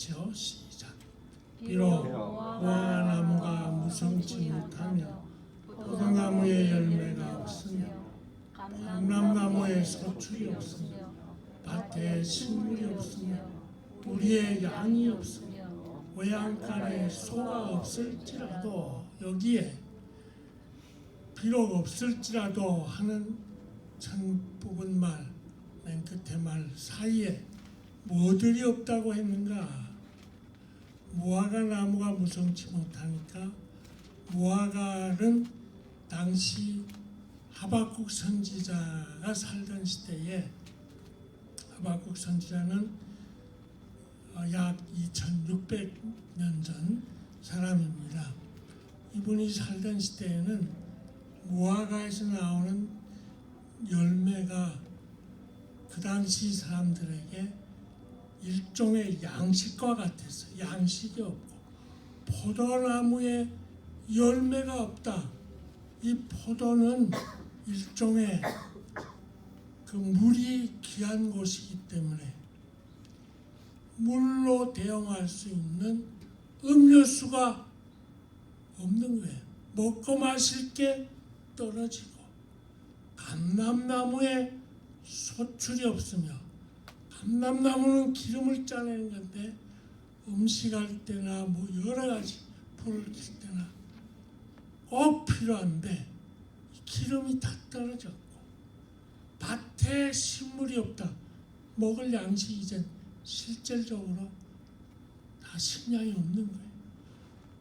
같이요. 시작. 비록 무화과나무가 무성치 못하며 포도나무에 열매가 없으며 감람나무에 소출이 없으며 밭에 식물이 없으며 우리의 양이 없으며 외양간에 소가 없을지라도, 여기에 비록 없을지라도 하는 전 부분 말, 맨 끝에 말 사이에 뭐들이 없다고 했는가? 무화과 나무가 무성치 못하니까, 무화과는 당시 하박국 선지자가 살던 시대에, 하박국 선지자는 약 2600년 전 사람입니다. 이분이 살던 시대에는 무화과에서 나오는 열매가 그 당시 사람들에게 일종의 양식과 같았어요. 양식이 없고, 포도나무에 열매가 없다. 이 포도는 일종의 그 물이 귀한 곳이기 때문에 물로 대용할 수 있는 음료수가 없는 거예요. 먹고 마실 게 떨어지고, 감람나무에 소출이 없으며, 감람나무는 기름을 짜내는 건데 음식할 때나 뭐 여러 가지 불을 켤 때나 꼭 필요한데 기름이 다 떨어졌고, 밭에 식물이 없다. 먹을 양식이 이제 실질적으로 다 식량이 없는 거예요.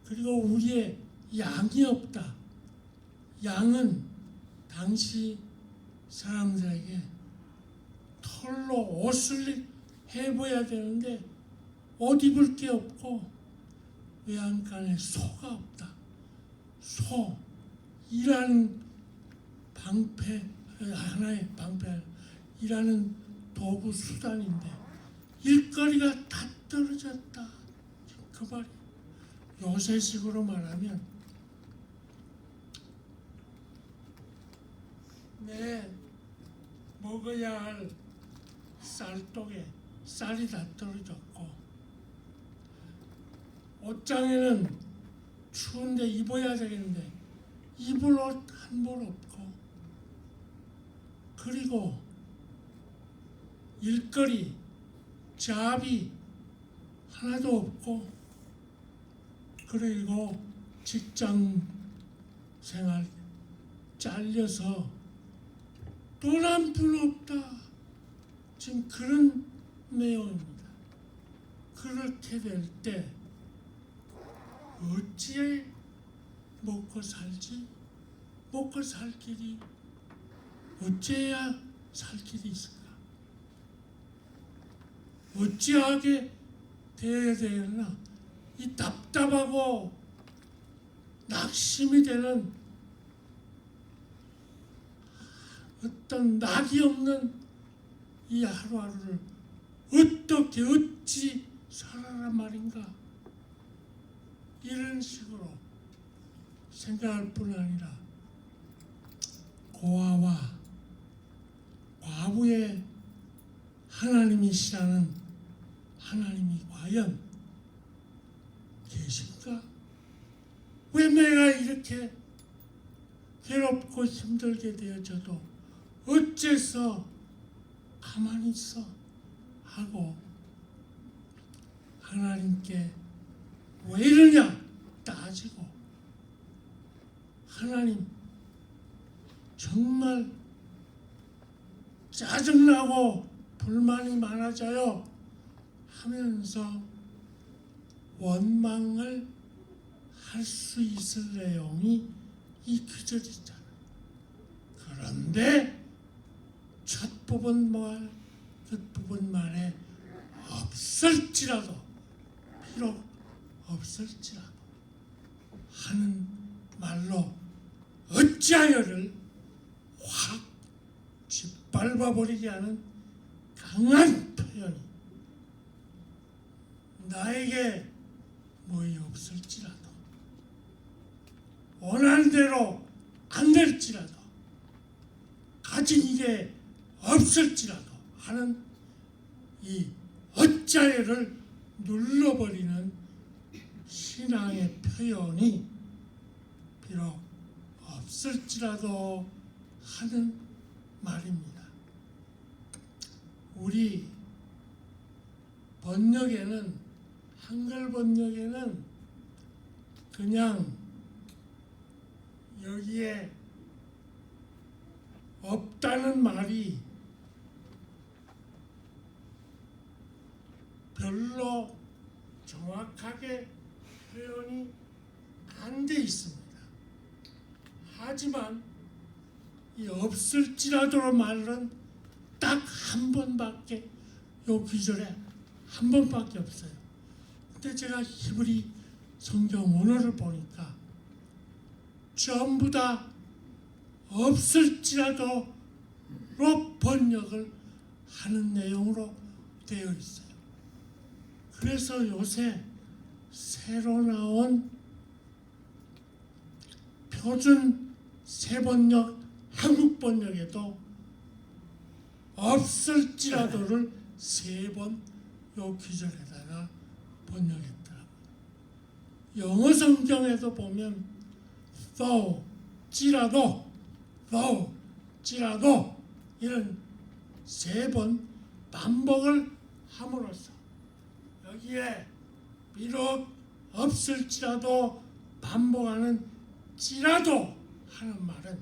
그리고 우리의 양이 없다. 양은 당시 사람들에게 털로 옷을 해봐야 되는데 옷 입을 게 없고, 외양간에 소가 없다. 소, 일하는 방패, 하나의 방패, 일하는 도구 수단인데 일거리가 다 떨어졌다. 그 말이 요새식으로 말하면 내 먹어야 할 쌀독에 쌀이 다 떨어졌고, 옷장에는 추운데 입어야 되겠는데 입을 옷 한 벌 없고, 그리고 일거리 잡이 하나도 없고, 그리고 직장 생활 잘려서 돈 한 푼 없다. 지금 그런 내용입니다. 그렇게 될 때 어찌 먹고 살지? 먹고 살 길이 어찌해야 살 길이 있을까? 어찌하게 되어야 되나? 이 답답하고 낙심이 되는 어떤 낙이 없는 이 하루하루를 어찌 살아란 말인가? 이런 식으로 생각할 뿐 아니라 고아와 과부의 하나님이시라는 하나님이 과연 계신가? 왜 내가 이렇게 괴롭고 힘들게 되어져도 어째서 가만히 있어 하고 하나님께 왜 이러냐 따지고, 하나님 정말 짜증나고 불만이 많아져요 하면서 원망을 할 수 있을 내용이 이 구절이잖아요. 그런데 첫 부분 말, 끝 부분 말에 없을지라도, 비록 없을지라도 하는 말로 어찌하여를 확 짓밟아버리게 하는 강한 표현이, 나에게 뭐이 없을지라도, 원하는 대로 안 될지라도, 가진 이게 없을지라도 하는 이 어찌하여를 눌러버리는 신앙의 표현이 비록 없을지라도 하는 말입니다. 우리 번역에는, 한글 번역에는 그냥 여기에 없다는 말이 별로 정확하게 표현이 안 돼 있습니다. 하지만 이 없을지라도 말은 딱 한 번밖에, 요 귀절에 한 번밖에 없어요. 근데 제가 히브리 성경 원어를 보니까 전부 다 없을지라도 로 번역을 하는 내용으로 되어 있어요. 그래서 요새 새로 나온 표준 새번역 한국 번역에도 없을지라도를 3번 요 귀절에다가 번역했더라고요. 영어 성경에도 보면 though, 찌라도 이런 3번 반복을 함으로써 여기에 비록 없을지라도 반복하는 찌라도 하는 말은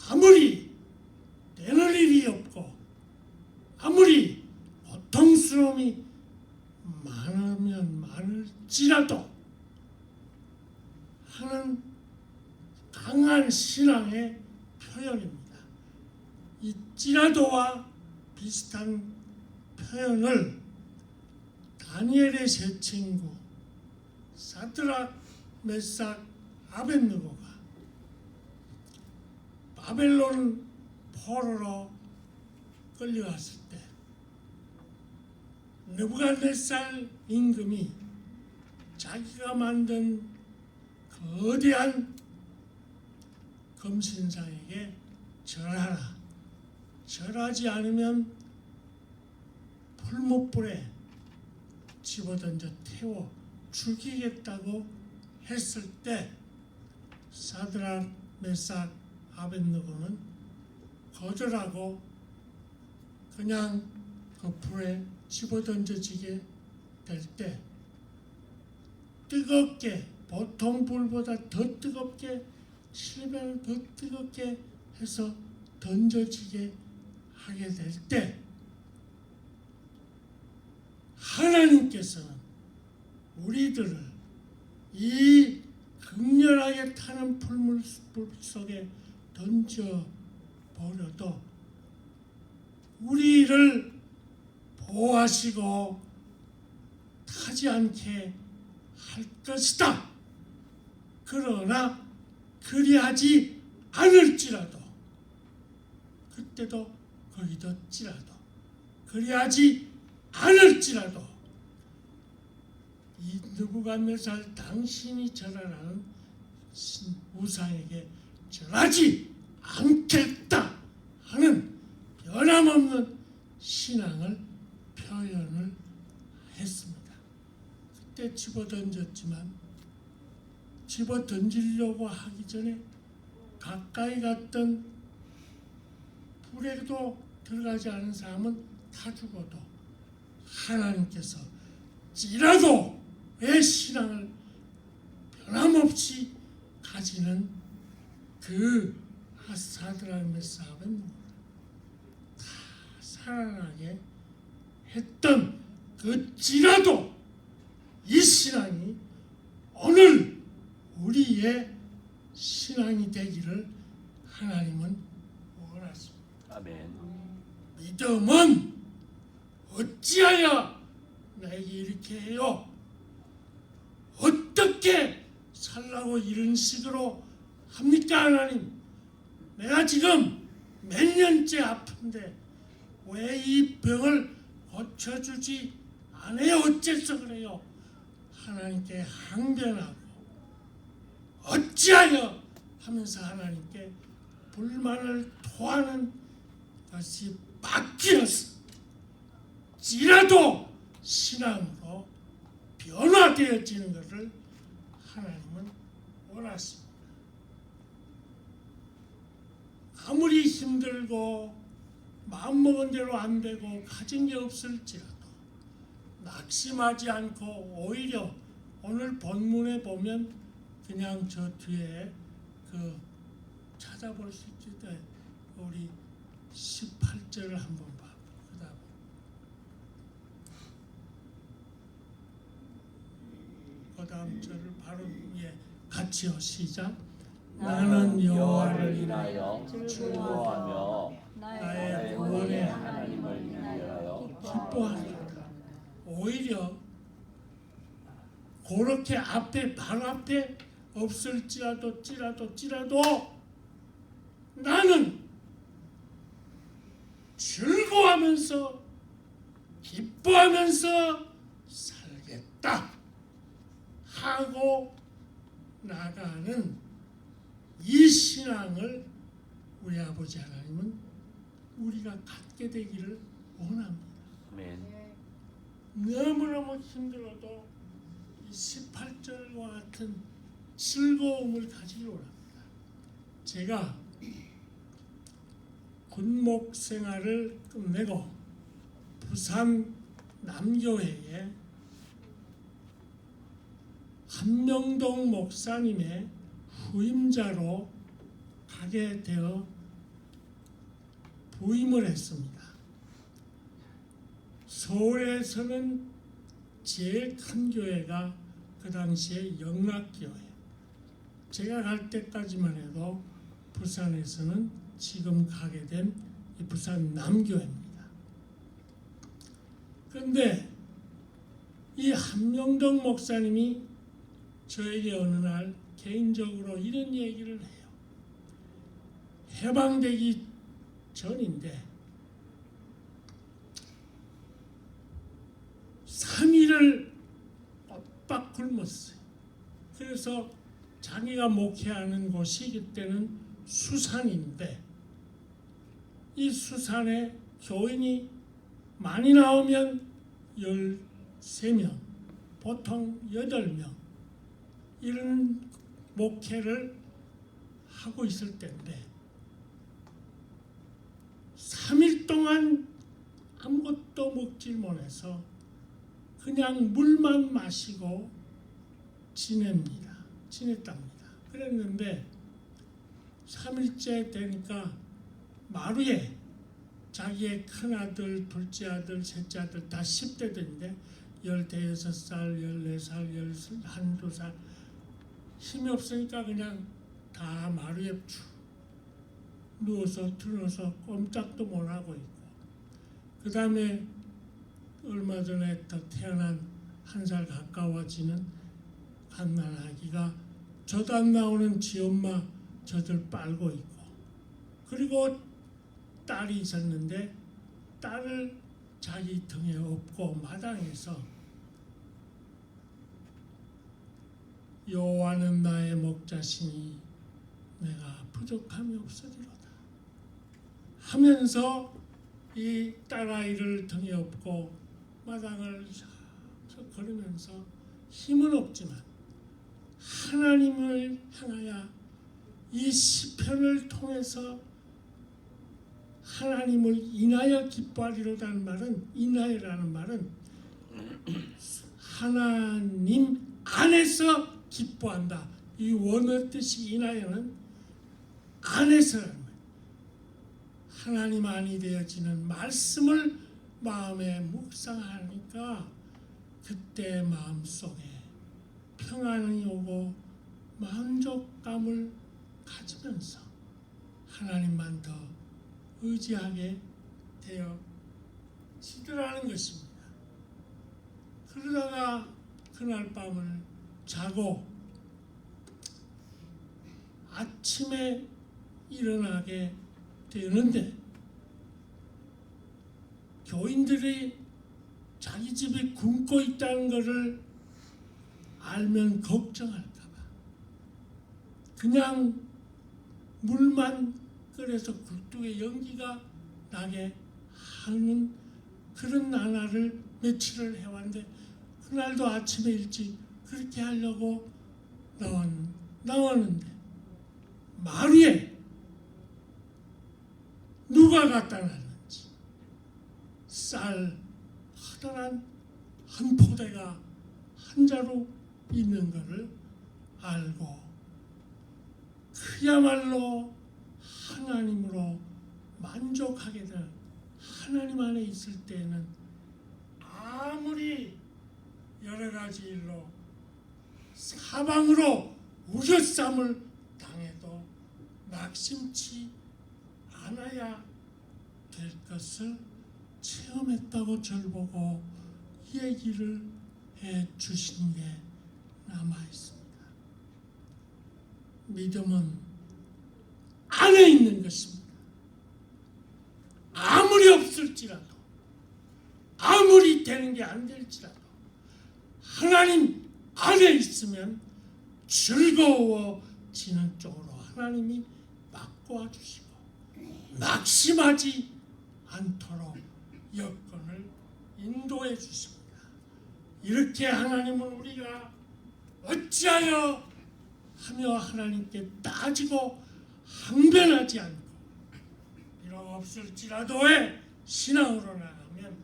아무리 되는 일이 없고 아무리 고통스러움이 많으면 많을지라도 하는 강한 신앙의 표현입니다. 이 찌라도와 비슷한 표현을 다니엘의 세 친구 사드락, 메삭, 아벳느고가 바벨론 포로로 끌려갔을 때 느부갓네살 임금이 자기가 만든 거대한 금신상에게 절하라, 절하지 않으면 풀무불에 집어던져 태워 죽이겠다고 했을 때 사드락, 메삭, 아벳느고는 거절하고 그냥 그 불에 집어던져지게 될 때 뜨겁게, 보통 불보다 더 뜨겁게, 7배는 더 뜨겁게 해서 던져지게 하게 될 때 하나님께서는 우리들을 이 극렬하게 타는 풀물 속에 던져버려도 우리를 보호하시고 타지 않게 할 것이다. 그러나 그리하지 않을지라도, 그때도 거기도 찌라도, 그리하지 않을지라도 이 느부갓네살 당신이 절하라는 우상에게 절하지 않겠다 하는 변함없는 신앙을 표현을 했습니다. 그때 집어던졌지만 집어던지려고 하기 전에 가까이 갔던 불에도 들어가지 않은 사람은 다 죽어도 하나님께서 찌라도의 신앙을 변함없이 가지는 그 사드락, 메삭, 아벳느고를 다 살아나게 했던 그 찌라도 이 신앙이 오늘 우리의 신앙이 되기를 하나님은 원하십니다. 아멘. 믿음은 어찌하여 나에게 이렇게 해요? 어떻게 살라고 이런 식으로 합니까? 하나님, 내가 지금 몇 년째 아픈데 왜 이 병을 고쳐주지 않아요? 어째서 그래요? 하나님께 항변하고 어찌하여 하면서 하나님께 불만을 토하는 것이 바뀌었어. 것일지라도 신앙으로 변화되어지는 것을 하나님은 원하십니다. 아무리 힘들고 마음먹은 대로 안 되고 가진 게 없을지라도 낙심하지 않고 오히려 오늘 본문에 보면 그냥 저 뒤에 그 찾아볼 수 있을 우리 18절을 한번 봐. 그다음 그다음 절을 바로 같이요. 시작. 나는 여호와를 인하여 즐거워하며 나의 구원의 하나님을 위하여 기뻐하리로다. 오히려 그렇게 앞에 바로 앞에 없을지라도 나는 즐거워하면서 기뻐하면서 살겠다 하고 나가는 이 신앙을 우리 아버지 하나님은 우리가 갖게 되기를 원합니다. 아멘. 너무너무 힘들어도 이 18절과 같은 즐거움을 가지기 원합니다. 제가 군목 생활을 끝내고 부산 남교회에 한명동 목사님의 후임자로 가게 되어 부임을 했습니다. 서울에서는 제일 큰 교회가 그 당시에 영락교회. 제가 갈 때까지만 해도 부산에서는 지금 가게 된 이 부산 남교회입니다. 그런데 이 한명동 목사님이 저에게 어느 날 개인적으로 이런 얘기를 해요. 해방되기 전인데 3일을 빡 굶었어요. 그래서 자기가 목회하는 곳이 그때는 수산인데 이 수산에 교인이 많이 나오면 13명, 보통 8명 이런 목회를 하고 있을 때인데 3일 동안 아무것도 먹질 못해서 그냥 물만 마시고 지냈답니다. 그랬는데 3일째 되니까 마루에 자기의 큰아들, 둘째아들, 셋째아들 다 10대들인데 15살, 14살, 12살 힘이 없으니까 그냥 다 마루에 쭉 누워서 들어서 꼼짝도 못하고 있고 그 다음에 얼마 전에 더 태어난 1살 가까워지는 갓난아기가 저도 안 나오는 지 엄마 저들 빨고 있고 그리고 딸이 있었는데 딸을 자기 등에 업고 마당에서 여호와는 나의 목자시니 내가 부족함이 없으리로다 하면서 이 딸아이를 등에 업고 마당을 걸으면서 힘은 없지만 하나님을 향하여 이 시편을 통해서 하나님을 인하여 기뻐하리로다는 말은 인하여라는 말은 하나님 안에서 기뻐한다. 이 원어 뜻이 인하여는 안에서라는 거예요. 하나님 안이 되어지는 말씀을 마음에 묵상하니까 그때 마음속에 평안이 오고 만족감을 가지면서 하나님만 더 의지하게 되어지더라는 것입니다. 그러다가 그날 밤을 자고 아침에 일어나게 되는데 교인들이 자기 집이 굶고 있다는 것을 알면 걱정할까 봐 그냥 물만 끓여서 굴뚝에 연기가 나게 하는 그런 나날을 며칠을 해왔는데 그날도 아침에 일찍 그렇게 하려고 나왔는데 마루에 누가 갖다 놨는지 쌀 커다란 한 포대가 한 자루 있는 것을 알고 그야말로 하나님으로 만족하게 될 하나님 안에 있을 때에는 아무리 여러 가지 일로 사방으로 우겨쌈을 당해도 낙심치 않아야 될 것을 체험했다고 저를 보고 얘기를 해 주신 게 남아 있습니다. 믿음은 안에 있는 것입니다. 아무리 없을지라도 아무리 되는 게 안 될지라도 하나님 안에 있으면 즐거워지는 쪽으로 하나님이 바꿔 주시고 낙심하지 않도록 여건을 인도해 주십니다. 이렇게 하나님은 우리가 어찌하여 하며 하나님께 따지고 항변하지 않고 이런 없을지라도의 신앙으로 나가면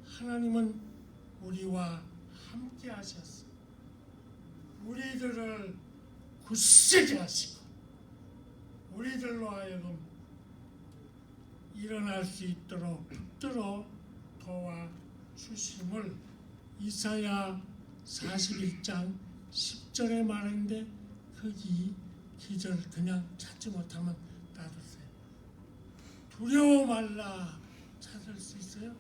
하나님은 우리와 함께 하셨어. 우리들을 굳세게 하시고 우리들로 하여금 일어날 수 있도록 붙들어 도와 주심을 이사야 41장 10절에 말했는데 거기 기절 그냥 찾지 못하면 놔두세요. 두려워 말라 찾을 수 있어요?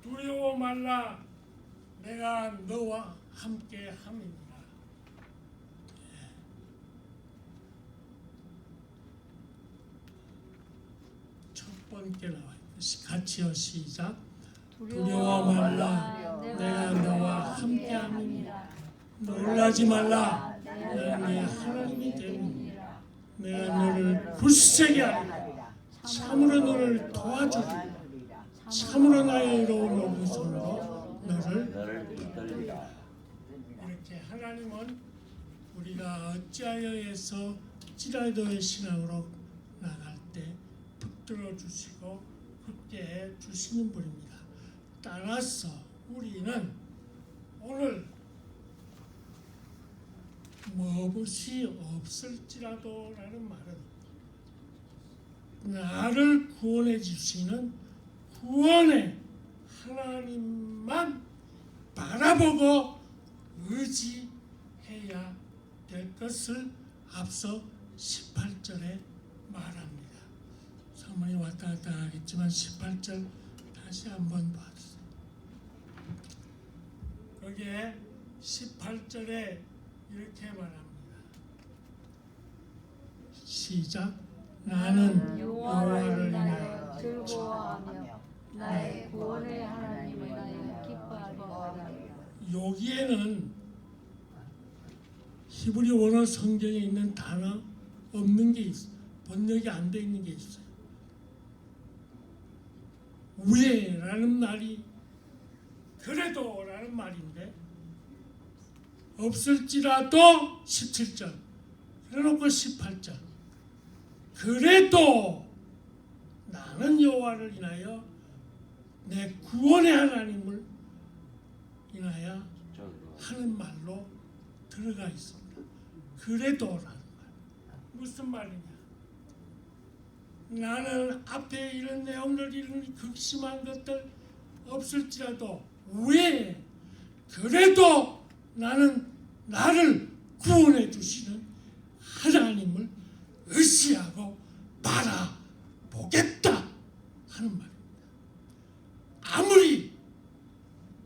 두려워 말라 내가 너와 함께 함이니라. 첫 번째 나와 있듯이 같이요 시작. 두려워 말라 내가 너와 함께 함이니라. 놀라지 말라 내가 네 하나님이 됨이니라. 내가 너를 굳세게 하리라. 참으로 너를 도와주리라. 참으로 나의 의로운 오른손으로 너를 붙들리라. 이렇게 하나님은 우리가 어찌하여 해서 찌라도의 신앙으로 나갈 때 붙들어 주시고 붙게 해 주시는 분입니다. 따라서 우리는 오늘 무엇이 없을지라도 라는 말은 나를 구원해 주시는 구원의 하나님만 바라보고 의지해야 될 것을 앞서 18절에 말합니다. 성문이 왔다 갔다 하겠지만 18절 다시 한번 봐주세요. 거기에 18절에 이렇게 말합니다. 시작. 나는 여호와를 인하여 즐거워하며 나의 구원의 하나님을 인하여 기뻐하리라. 여기에는 히브리 원어 성경에 있는 단어 없는 게 있어요. 번역이 안 돼 있는 게 있어요. 왜라는 말이 그래도 라는 말인데 없을지라도 17절 그래놓고 18절 그래도 나는 여호와를 인하여 내 구원의 하나님을 인하여 하는 말로 들어가 있습니다. 그래도라는 말 무슨 말이냐? 나는 앞에 이런 내용들 이런 극심한 것들 없을지라도 왜 그래도 나는 나를 구원해 주시는 하나님을 의지하고 바라보겠다 하는 말입니다. 아무리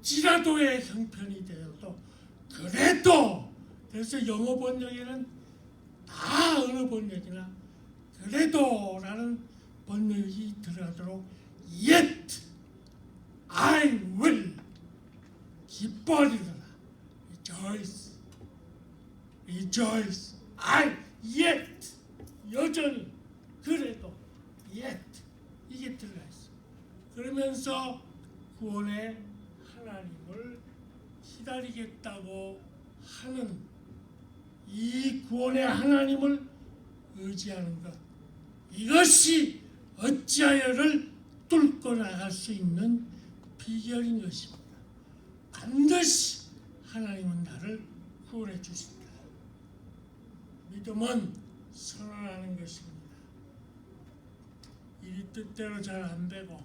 지라도의 형편이 되어도 그래도 그래서 영어 번역에는 다 어느 번역이나 그래도 라는 번역이 들어가도록 yet I will 기뻐하리라 rejoice rejoice I yet 여전히 그래도 yet 그러면서 구원의 하나님을 기다리겠다고 하는 이 구원의 하나님을 의지하는 것, 이것이 어찌하여를 뚫고 나갈 수 있는 비결인 것입니다. 반드시 하나님은 나를 구원해 주신다. 믿음은 선언하는 것입니다. 일이 뜻대로 잘 안 되고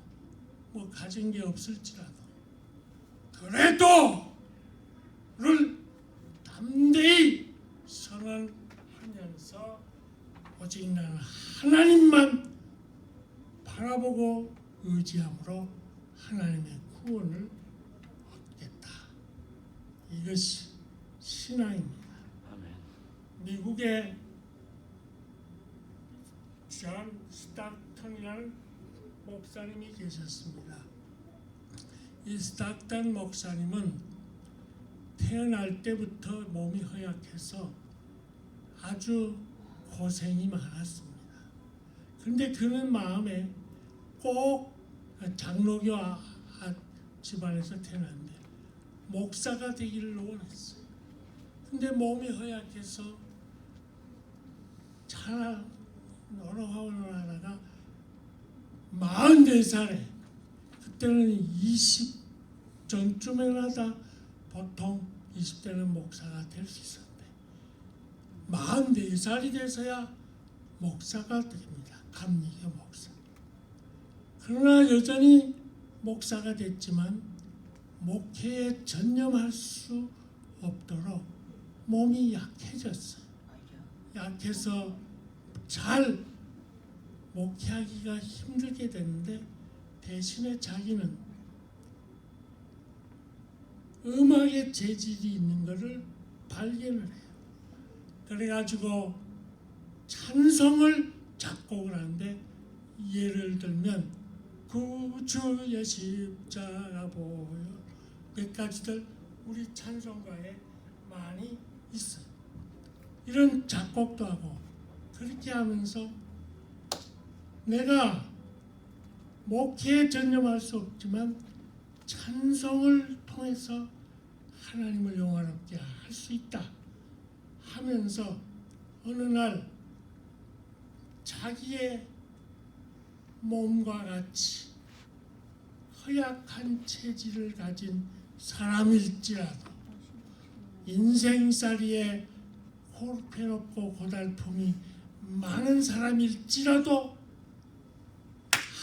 뭐 가진 게 없을지라도 그래도를 담대히 선언하면서 오직 나는 하나님만 바라보고 의지함으로 하나님의 구원을 얻겠다. 이것이 신앙입니다. 아멘. 미국의 존 스타턴이라는 목사님이 계셨습니다. 이 스타턴 목사님은 태어날 때부터 몸이 허약해서 아주 고생이 많았습니다. 그런데 그는 마음에 꼭 장로교 집안에서 태어났는데 목사가 되기를 원했어요. 근데 몸이 허약해서 잘 노력하다가 44살에 그때는 20 전쯤에나 다 보통 20대는 목사가 될 수 있었는데 44살이 돼서야 목사가 됩니다. 감리교 목사. 그러나 여전히 목사가 됐지만 목회에 전념할 수 없도록 몸이 약해졌어요. 약해서 잘 목회하기가 힘들게 됐는데 대신에 자기는 음악에 재질이 있는 것을 발견을 해요. 그래가지고 찬송을 작곡을 하는데 예를 들면 구주의 십자가 보여 몇 가지들 우리 찬송가에 많이 있어요. 이런 작곡도 하고 그렇게 하면서 내가 목회에 전념할 수 없지만 찬송을 통해서 하나님을 영화롭게 할 수 있다 하면서 어느 날 자기의 몸과 같이 허약한 체질을 가진 사람일지라도 인생살이에 괴롭고 고달픔이 많은 사람일지라도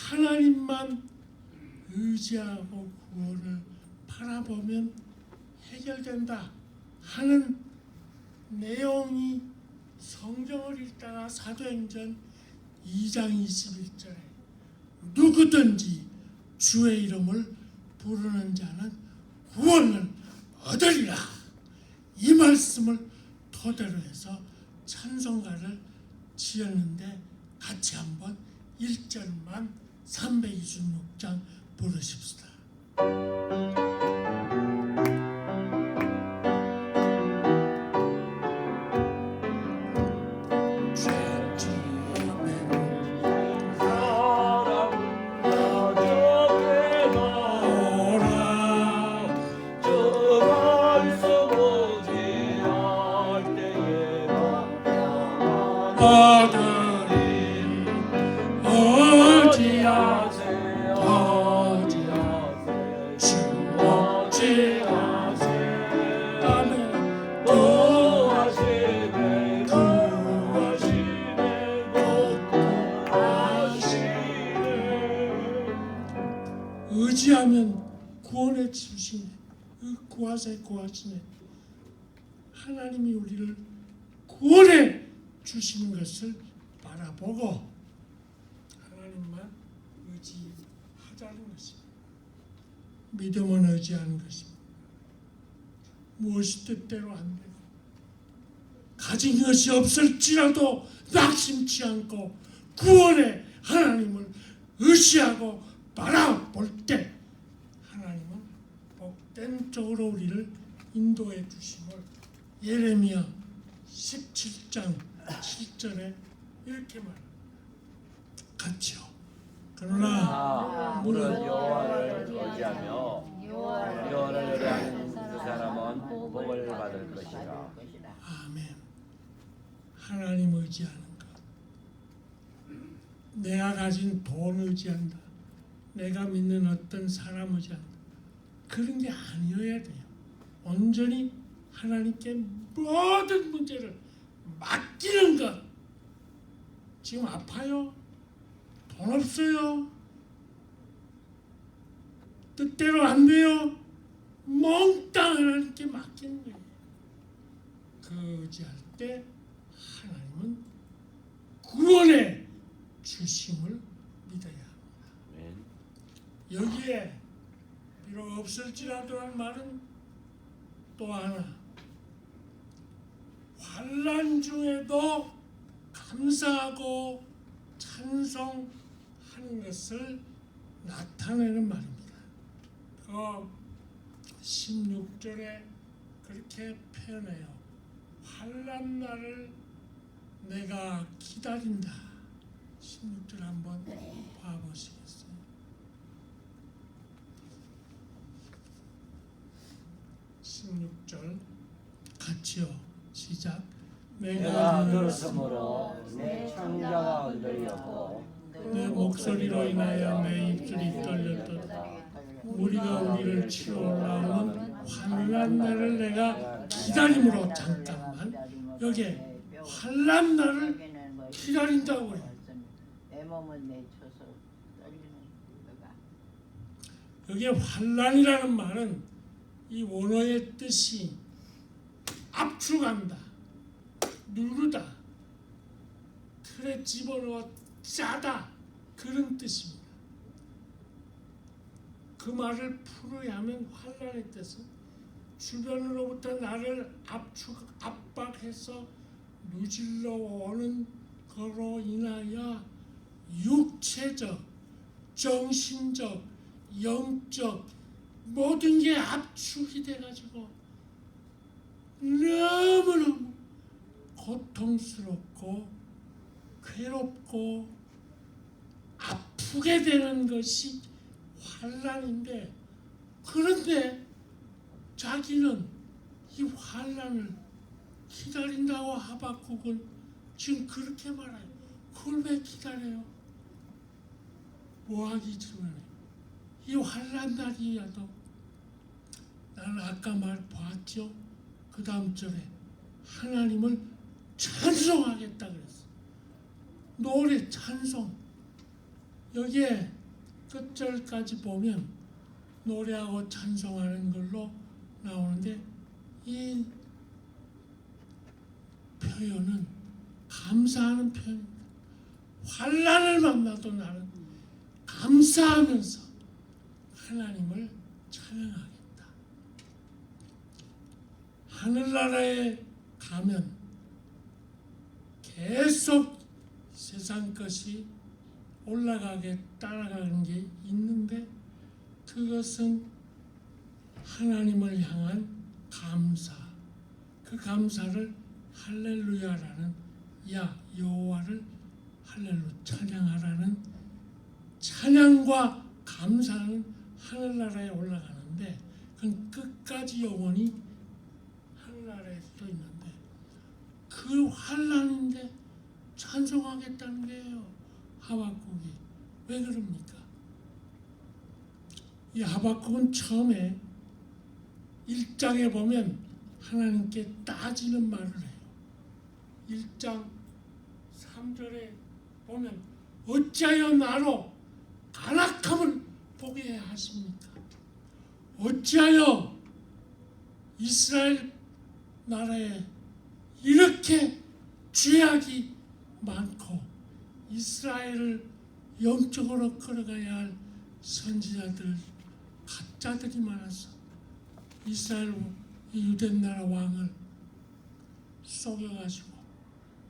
하나님만 의지하고 구원을 바라보면 해결된다 하는 내용이 성경을 읽다가 사도행전 2장 21절에 누구든지 주의 이름을 부르는 자는 구원을 얻으리라 이 말씀을 토대로 해서 찬송가를 지었는데 같이 한번 1절만 326장 부르십시다. 의지하면 구원해 주시네. 구하시네. 하나님이 우리를 구원해 주시는 것을 바라보고 하나님만 의지하자는 것입니다. 믿음은 의지하는 것입니다. 무엇이 뜻대로 안 되고 가진 것이 없을지라도 낙심치 않고 구원의 하나님을 의지하고 바라볼 때 하나님은 복된 쪽으로 우리를 인도해 주심을 예레미야 17장 7절에 이렇게 말합니다. 같이요. 그러나 그러나 무릇 여호와를 의지하며 여호와를 의뢰하는 그 사람은 복을 받을 것이라. 아멘. 하나님 의지하는 것. 내가 가진 돈 의지한다. 내가 믿는 어떤 사람 의지한다. 그런 게 아니어야 돼요. 온전히 하나님께 모든 문제를 맡기는 것. 지금 아파요? 돈 없어요? 뜻대로 안 돼요? 몽땅 하나님께 맡기는 거예요. 그 의지할 때 하나님은 구원의 주심을 믿어야 합니다. 여기에 비록 없을지라도 한 말은 또 하나, 환난 중에도 감사하고 찬송하는 것을 나타내는 말입니다. 그 16절에 그렇게 표현해요. 환난 날을 내가 기다린다. 16절 한번 봐보시겠어요? 같이요. 시작. 내가 들었으므로 내 창자가 흔들렸고 내 목소리로 인하여 내 입술이 떨렸도다. 우리가 우리를 치러 올라오는 환난 날을 내가 기다림으로. 잠깐만, 여기에 환난 날을 기다린다고 해요. 내 몸은 내쳐서 떨리는 거가. 여기에 환난이라는 말은 이 원어의 뜻이 압축한다, 누르다, 틀에 집어넣어 짜다, 그런 뜻입니다. 그 말을 풀어야 하면 환난의 뜻은 주변으로부터 나를 압박해서 누질러 오는 거로 인하여 육체적, 정신적, 영적 모든 게 압축이 돼가지고 너무너무 고통스럽고 괴롭고 아프게 되는 것이 환난인데, 그런데 자기는 이 환난을 기다린다고 하박국은 지금 그렇게 말해요. 그걸 왜 기다려요? 뭐하기 전에 이 환난 날이라도 나는 아까 봤죠. 그 다음 절에 하나님을 찬송하겠다 그랬어. 노래 찬송. 여기에 끝절까지 보면 노래하고 찬송하는 걸로 나오는데, 이 표현은 감사하는 표현입니다. 환난을 만나도 나는 감사하면서 하나님을 찬양하겠다. 하늘나라에 가면 계속 세상 것이 올라가게 따라가는 게 있는데, 그것은 하나님을 향한 감사, 그 감사를 할렐루야라는, 여호와를 할렐루 찬양하라는 찬양과 감사는 하늘나라에 올라가는데, 그건 끝까지 영원히 하늘나라에 서 있는데, 그 환난인데 찬송하겠다는 게요. 하박국이 왜 그럽니까? 이 하박국은 처음에 1장에 보면 하나님께 따지는 말을 해요. 1장 3절에 보면 어찌하여 나로 간악함을 보게 하십니까? 어찌하여 이스라엘 나라에 이렇게 죄악이 많고 이스라엘을 영적으로 끌어가야 할 선지자들, 가짜들이 많아서 이스라엘 유대 나라 왕을 속여가지고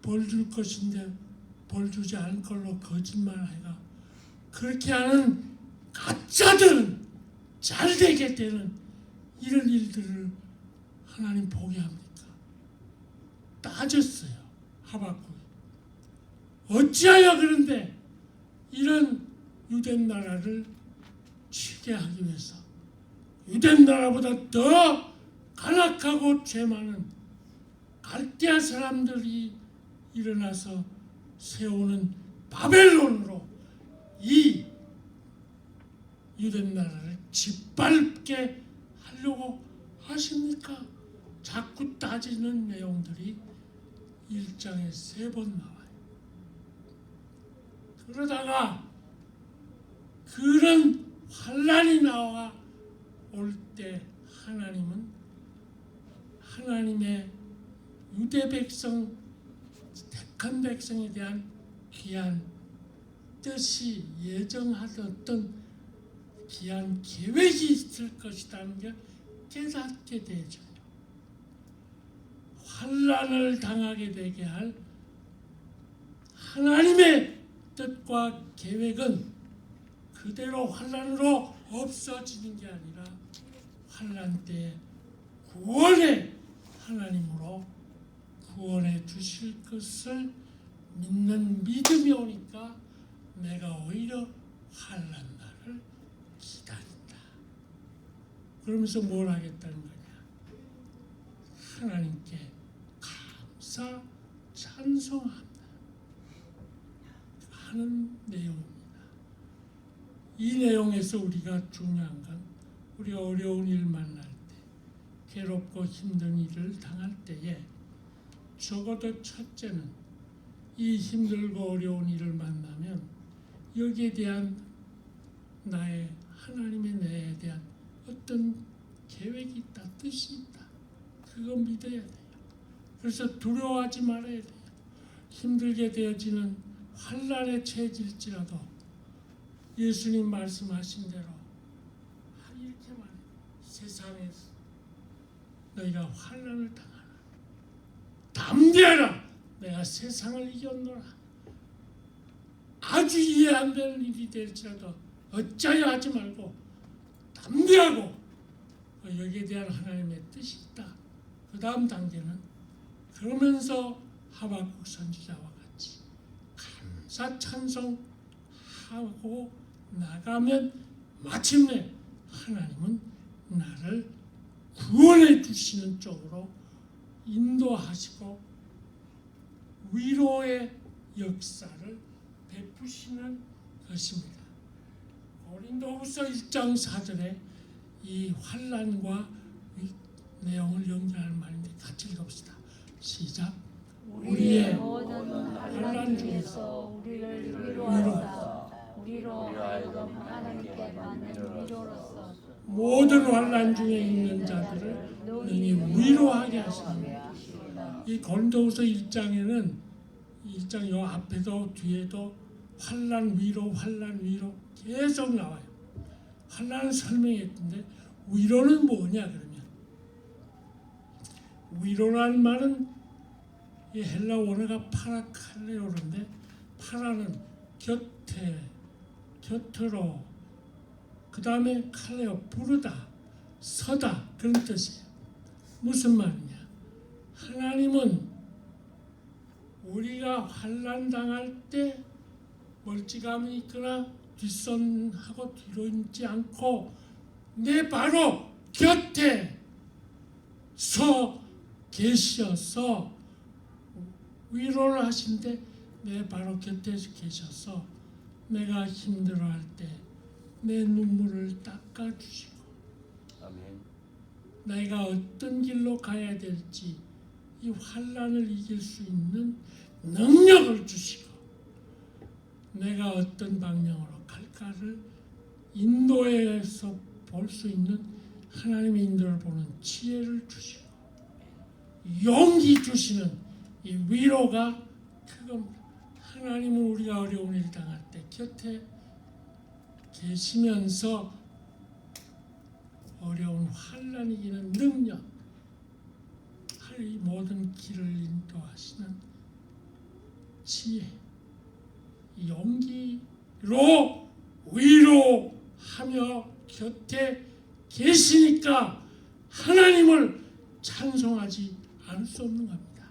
벌 줄 것인데 벌 주지 않을 걸로 거짓말해가, 그렇게 하는 가짜들은 잘 되게 되는 이런 일들을 하나님 보게 합니까? 따졌어요. 하박국이 어찌하여 그런데 이런 유대 나라를 치게 하기 위해서 유대 나라보다 더 간악하고 죄 많은 갈대아 사람들이 일어나서 세우는 바벨론으로 이 유대 나라를 짓밟게 하려고 하십니까? 자꾸 따지는 내용들이 1장에 3번 나와요. 그러다가 그런 환란이 나와 올 때 하나님은 하나님의 유대 백성, 택한 백성에 대한 귀한 뜻이 예정하던 귀한 계획이 있을 것이라는 게 깨닫게 되죠. 환란을 당하게 되게 할 하나님의 뜻과 계획은 그대로 환란으로 없어지는 게 아니라 환란 때 구원의 하나님으로 구원해 주실 것을 믿는 믿음이 오니까 내가 오히려 환란 날을 기다린다. 그러면서 뭘 하겠다는 거냐? 하나님께 감사 찬송한다 하는 내용입니다. 이 내용에서 우리가 중요한 건 우리가 어려운 일 만날 때, 괴롭고 힘든 일을 당할 때에 적어도 첫째는 이 힘들고 어려운 일을 만나면 여기에 대한 나의 하나님의 내에 대한 어떤 계획이 있다, 뜻이 있다. 그거 믿어야 돼요. 그래서 두려워하지 말아야 돼요. 힘들게 되어지는 환란에 처해질지라도 예수님 말씀하신 대로 이렇게 말해요. 세상에서 너희가 환란을 당하나 담대하라. 내가 세상을 이겼노라. 아주 이해 안 되는 일이 될지라도 어찌하여 하지 말고 담대하고 여기에 대한 하나님의 뜻이 있다. 그 다음 단계는 그러면서 하박국 선지자와 같이 감사 찬송하고 나가면 마침내 하나님은 나를 구원해 주시는 쪽으로 인도하시고 위로의 역사를 베푸시는 것입니다. 고린도후서 1장 4절에 이 환난과 내용을 연결하는 말인데 같이 읽어봅시다. 시작. 우리의 모든 환난 중에서 우리를 위로하사 우리로 하여금 하나님께 받는 위로로서 모든 환난 중에 있는 자들을 능히 위로하게 하십니다. 이 고린도후서 1장에는 1장 요 앞에도 뒤에도 환난 위로 계속 나와요. 환난을 설명했는데 위로는 뭐냐 그러면 위로라는 말은 이 헬라 원어가 파라칼레오인데 파라는 곁으로 그 다음에 칼레오 부르다 서다 그런 뜻이에요. 무슨 말이냐? 하나님은 우리가 환난 당할 때 멀찌감이 있거나 뒷손하고 뒤로 있지 않고 내 바로 곁에 서 계셔서 위로를 하신데 내 바로 곁에 계셔서 내가 힘들어할 때 내 눈물을 닦아주시고 아멘. 내가 어떤 길로 가야 될지 이 환난을 이길 수 있는 능력을 주시고 내가 어떤 방향으로 갈까를 인도에서 볼 수 있는 하나님의 인도를 보는 지혜를 주시고 용기 주시는 이 위로가 그겁니다. 하나님은 우리가 어려운 일 당할 때 곁에 계시면서 어려운 환난이 이기는 능력, 이 모든 길을 인도하시는 지혜, 용기로 위로하며 곁에 계시니까 하나님을 찬송하지 않을 수 없는 겁니다.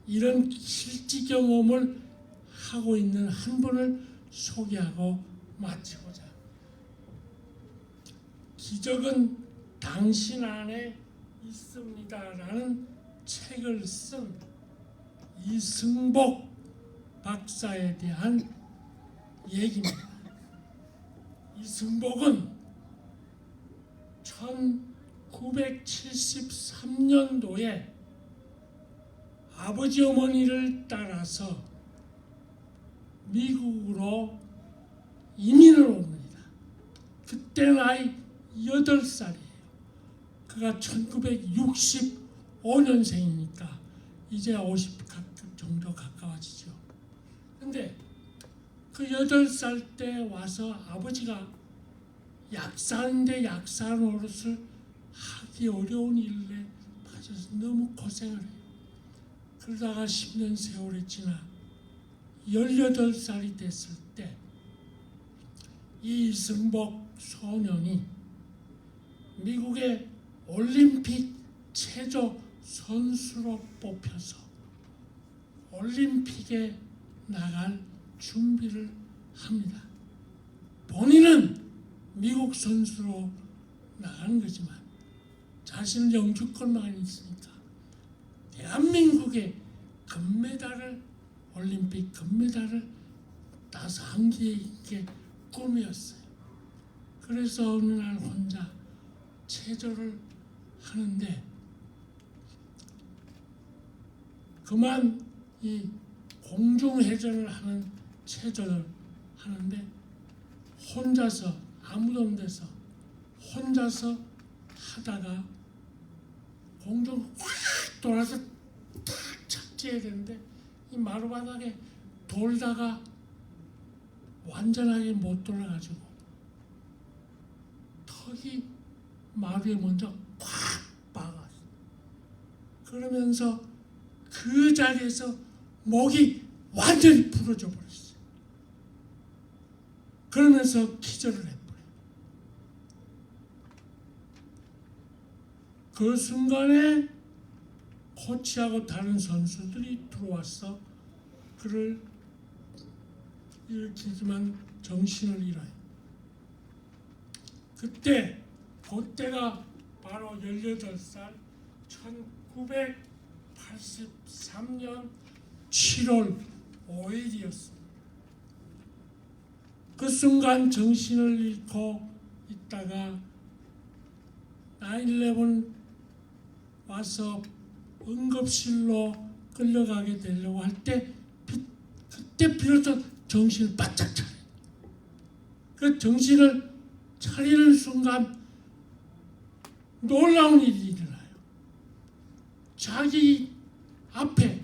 이런 실제 경험을 하고 있는 한 분을 소개하고 마치고자 기적은 당신 안에 있습니다라는 책을 쓴 이승복 박사에 대한 얘기입니다. 이승복은 1973년도에 아버지 어머니를 따라서 미국으로 이민을 옵니다. 그때 나이 8살이에요. 그가 1965년생이니까 이제 50 정도 가까워지죠. 근데 그 8살 때 와서 아버지가 약사인데 약사 노릇을 하기 어려운 일에 빠져서 너무 고생을 해요. 그러다가 10년 세월이 지나 18살이 됐을 때 이 이승복 소년이 미국의 올림픽 체조 선수로 뽑혀서 올림픽에 나갈 준비를 합니다. 본인은 미국 선수로 나가는 거지만 자신은 영주권만 있으니까 대한민국의 금메달을 올림픽 금메달을 따서 한게 꿈이었어요. 그래서 어느 날 혼자 체조를 하는데 그만 이 공중회전을 하는 체조를 하는데 혼자서 아무도 없는 데서 혼자서 하다가 공중 확 돌아서 딱 착지해야 되는데 이 마루바닥에 돌다가 완전하게 못 돌아가지고 턱이 마루에 먼저 콱 박았어. 그러면서 그 자리에서 목이 완전히 부러져 버렸어요. 그러면서 기절을 해버려요. 그 순간에 코치하고 다른 선수들이 들어와서 그를 일으키지만 정신을 잃어요. 그때가 바로 18살 1983년 7월 5일이었습니다. 그 순간 정신을 잃고 있다가 9/11 와서 응급실로 끌려가게 되려고 할 때 그때 비로소 정신을 바짝 차려요. 그 정신을 차리는 순간 놀라운 일이 일어나요. 자기 앞에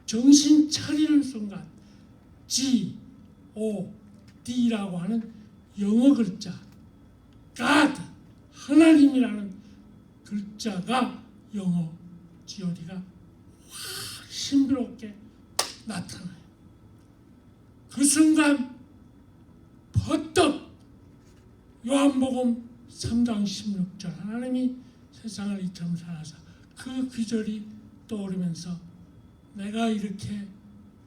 정신 차리는 순간 G-O-D라고 하는 영어 글자 God, 하나님이라는 글자가 영어 G-O-D가 확 신비롭게 나타나요. 그 순간 버떡 요한복음 3장 16절 하나님이 세상을 이처럼 사랑하사 그 귀절이 떠오르면서 내가 이렇게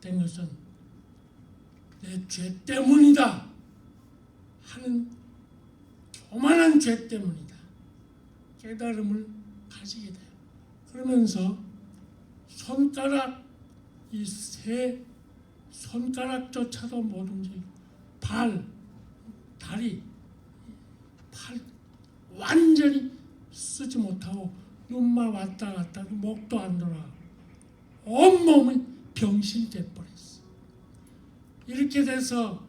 된 것은 내 죄 때문이다 하는 교만한 죄 때문이다 깨달음을 가지게 돼요. 그러면서 손가락 이 세 손가락조차도 못 움직이고 발, 다리, 팔 완전히 쓰지 못하고 눈만 왔다 갔다 하고 목도 안 돌아가고 온몸이 병신돼 버렸어. 이렇게 돼서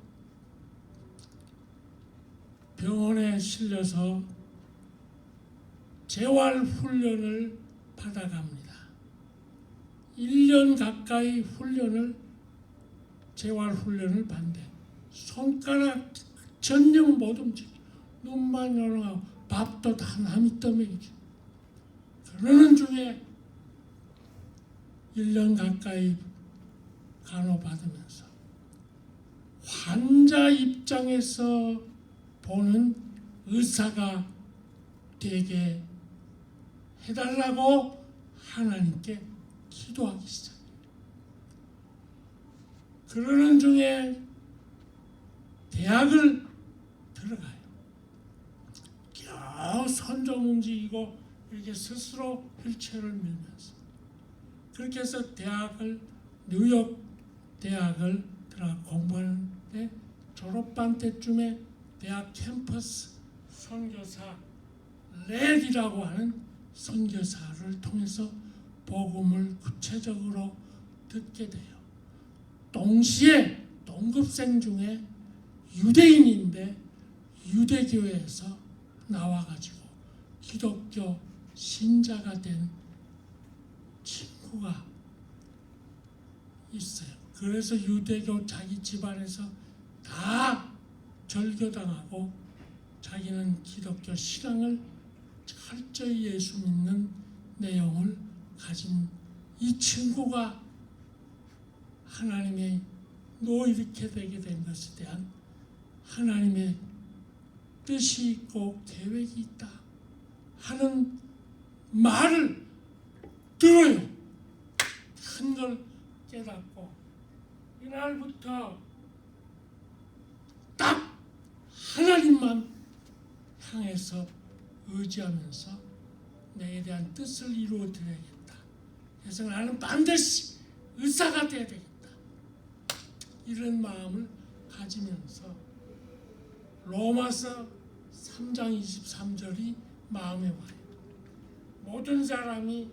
병원에 실려서 재활훈련을 받아갑니다. 1년 가까이 재활훈련을 받는데 손가락 전혀 못 움직여. 눈만 열어가고 밥도 다 남이 떠먹이죠. 그러는 중에 1년 가까이 간호받으면서 환자 입장에서 보는 의사가 되게 해달라고 하나님께 기도하기 시작해요. 그러는 중에 대학을 들어가요. 겨우 손좀 움직이고 이렇게 스스로 휠체어를 밀면서 그렇게 해서 뉴욕 대학을 들어가 공부하는데 졸업반 때쯤에 대학 캠퍼스 선교사 렛이라고 하는 선교사를 통해서 복음을 구체적으로 듣게 돼요. 동시에 동급생 중에 유대인인데 유대교회에서 나와가지고 기독교 신자가 된 친구가 있어요. 그래서 유대교 자기 집안에서 다 절교당하고 자기는 기독교 신앙을 철저히 예수 믿는 내용을 가진 이 친구가 하나님의 너 이렇게 되게 된 것에 대한 하나님의 뜻이 있고 계획이 있다 하는 말을 들어요. 큰 걸 깨닫고 이날부터 딱 하나님만 향해서 의지하면서 내에 대한 뜻을 이루어 드려야겠다. 그래서 나는 반드시 의사가 되어야 되겠다. 이런 마음을 가지면서 로마서 3장 23절이 마음에 와요. 모든 사람이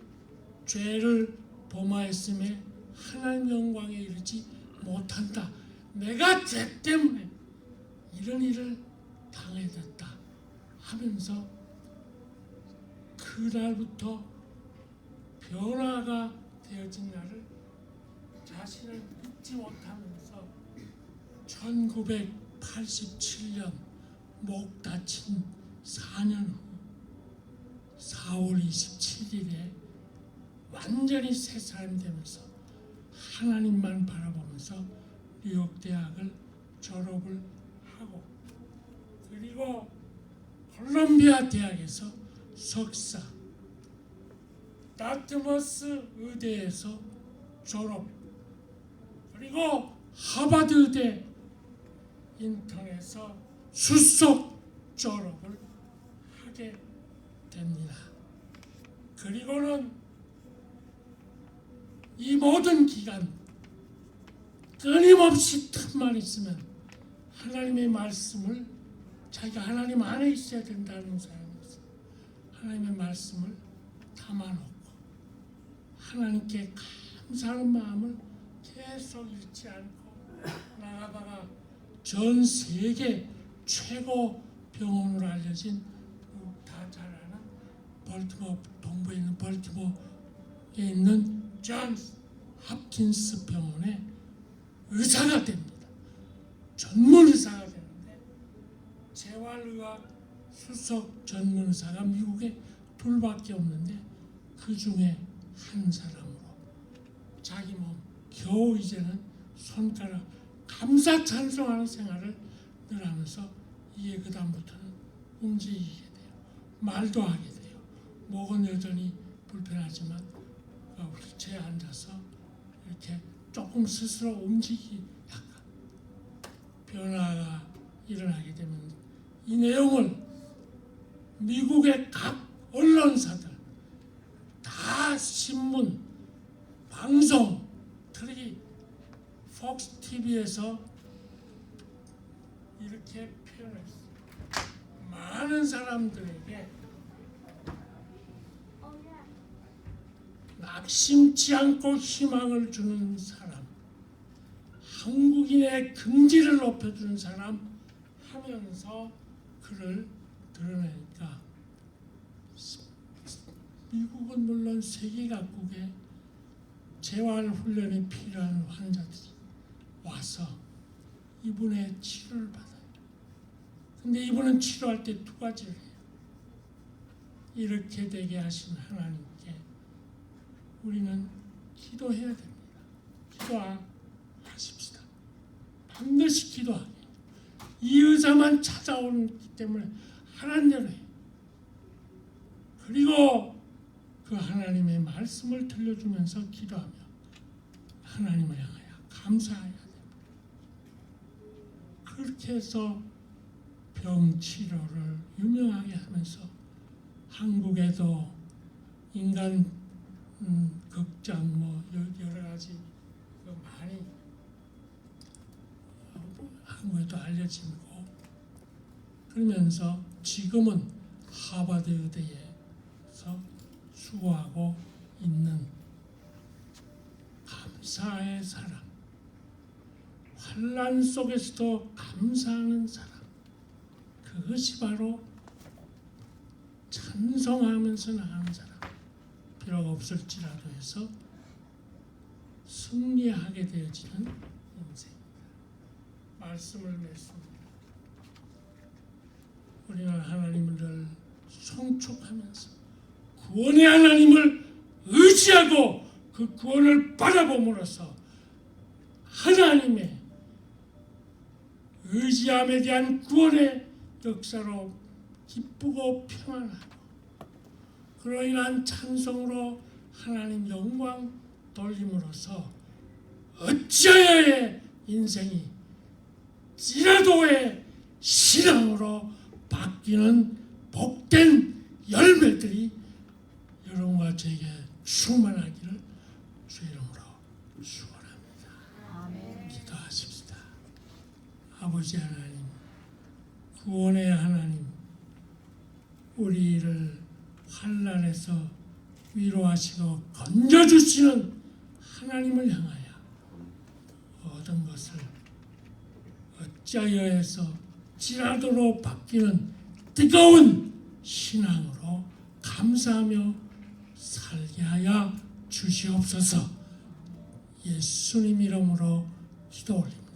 죄를 범하였음에 하나님 영광에 이르지 못한다. 내가 죄 때문에 이런 일을 당해졌다 하면서 그날부터 변화가 되어진 나를 자신을 잊지 못하면서 1987년 목 다친 4년 후 4월 27일에 완전히 새 사람이 되면서 하나님만 바라보면서 뉴욕 대학을 졸업을 하고 그리고 콜롬비아 대학에서 석사, 다트머스 의대에서 졸업, 그리고 하버드 의대 인턴에서 수석 졸업을 하게 됩니다. 그리고는 이 모든 기간 끊임없이 틈만 있으면 하나님의 말씀을 자기가 하나님 안에 있어야 된다는 사람이었어요. 하나님의 말씀을 담아놓고 하나님께 감사하는 마음을 계속 잃지 않고 나가다가 전 세계 최고 병원으로 알려진 다 잘 아는 벌티모 동부에 있는 벌티모에 있는 존스 홉킨스 병원의 의사가 됩니다. 전문 의사가 되는데 재활의학 수석 전문 의사가 미국에 둘밖에 없는데 그 중에 한 사람으로 자기 몸 겨우 이제는 손가락 감사 찬송하는 생활을 늘 하면서 이게 그 다음부터는 움직이게 돼요. 말도 하게 돼요. 목은 여전히 불편하지만 휠체어에 앉아서 이렇게 조금 스스로 움직이 약간 변화가 일어나게 되면 이 내용을 미국의 각 언론사들 다 신문, 방송, 특히 폭스 TV에서 이렇게 표현했어요. 많은 사람들에게 낙심치 않고 희망을 주는 사람, 한국인의 긍지를 높여주는 사람 하면서 그를 드러내니까 미국은 물론 세계 각국에 재활훈련이 필요한 환자들이 와서 이분의 치료를 받아요. 근데 이분은 치료할 때 두 가지를 해요. 이렇게 되게 하신 하나님께 우리는 기도해야 됩니다. 기도하십시다. 반드시 기도하게. 이 의사만 찾아오기 때문에 하나님 대로 해요. 그리고 그 하나님의 말씀을 들려주면서 기도하며 하나님을 향하여 감사해야 됩니다. 그렇게 해서 병 치료를 유명하게 하면서 한국에도 인간 극장 뭐 여러 가지 많이 한국에도 알려지고 그러면서 지금은 하버드 의대에서 수고하고 있는 감사의 사람, 환란 속에서도 감사하는 사람, 그것이 바로 찬송하면서 나가는 사람. 비록 없을지라도 해서 승리하게 되어지는 인생입니다. 말씀을 맺습니다. 우리는 하나님을 늘 송축하면서 구원의 하나님을 의지하고 그 구원을 바라봄으로써 하나님의 의지함에 대한 구원의 역사로 기쁘고 평안하고 그로 인한 찬송으로 하나님 영광 돌림으로써 어찌하여의 인생이 지라도의 신앙으로 바뀌는 복된 열매들이 여러분과 저에게 충만하기를 주 이름으로 축원합니다. 기도하십시다. 아버지 하나님, 구원의 하나님, 우리를 환난에서 위로하시고 건져주시는 하나님을 향하여 모든 것을 어찌하여 해서 지라도로 바뀌는 뜨거운 신앙으로 감사하며 살게 하여 주시옵소서. 예수님 이름으로 기도 올립니다.